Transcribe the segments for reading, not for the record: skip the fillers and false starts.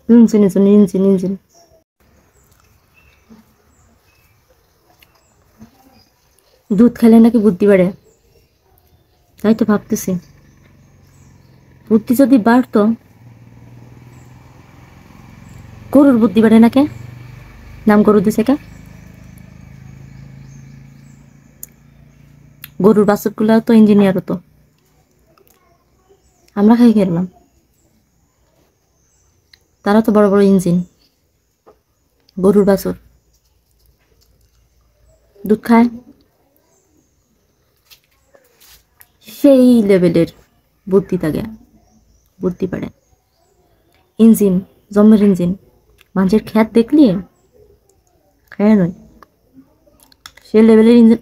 ইঞ্জিনের জন্য engine engine. দুধ খেলে নাকি বুদ্ধি বাড়ে, তাই তো ভাবতেছি বুদ্ধি যদি বাড়তো, গরুর বুদ্ধি বাড়ে না কে? নাম গরু দিছে কে? গরুর বাছুরগুলো তো ইঞ্জিনিয়ার হতো, আমরা খাই খেলাম, তারা তো বড় বড় ইঞ্জিন। গরুর বাছুর দুধ খায়, সেই লেভেলের বুদ্ধি থাকে, বুদ্ধি পারে। ইঞ্জিন, জম্মের ইঞ্জিন, মানুষের খ্যাত দেখলি খায় নয়, সে লেভেলের ইঞ্জিন।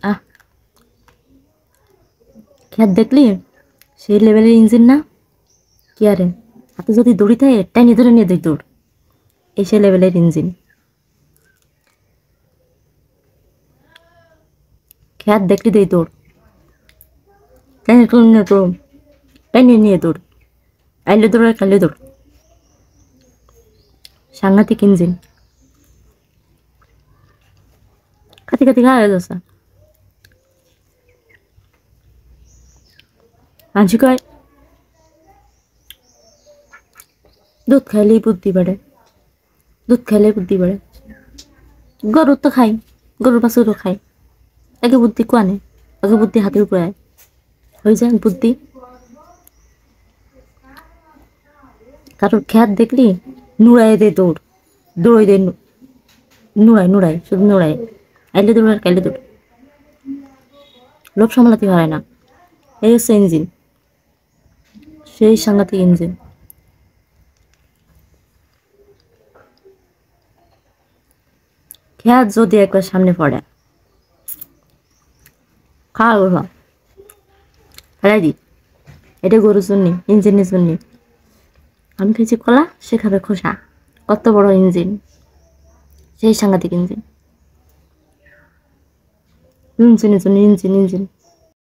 খ্যাত দেখলি সেই লেভেলের ইঞ্জিন না? কি আরে, হাতে যদি দড়ি থাকে টাইনি ধরে নিয়ে দেয় দৌড়, এই সে লেভেলের ইঞ্জিন। খ্যাত দেখলি দেই দৌড়, টাইনি ধরে নিয়ে দৌড়, টাইনি নিয়ে দৌড়, আইলে দৌড় আর কাইলে দৌড়। সাংঘাতিক ইঞ্জিন, খাতি খাতি খাওয়া হয়ে যাচ্ছে। মানুষ কয় দুধ খাইলেই বুদ্ধি বাড়ে, দুধ খাইলেই বুদ্ধি বাড়ে। গরু তো খাই, গরুর বাছুরও খাই, আগে বুদ্ধি কোয়ানে, আগে বুদ্ধি হাতের উপরে আয়, হয়ে যায় বুদ্ধি। কারোর খ্যাত দেখলি নুড়াই দে দৌড়, দৌড়াই দে, নুড়াই নুড়াই, শুধু নুড়াই, আইলে দৌড় আর কাইলে দৌড়, লোভ সামলাতে পারে না। এই হচ্ছে ইঞ্জিন, সেই সাংঘাতিক ইঞ্জিন। খ্যাত যদি একবার সামনে পড়ে, খাওয়া গো ফেলাই দি, এটা গরুর জন্য, ইঞ্জিনের জন্য। আমি খেয়েছি কলা, সে খাবে খোসা, কত বড় ইঞ্জিন, সেই সাংঘাতিক ইঞ্জিন। ইঞ্জিনের জন্য ইঞ্জিন ইঞ্জিন।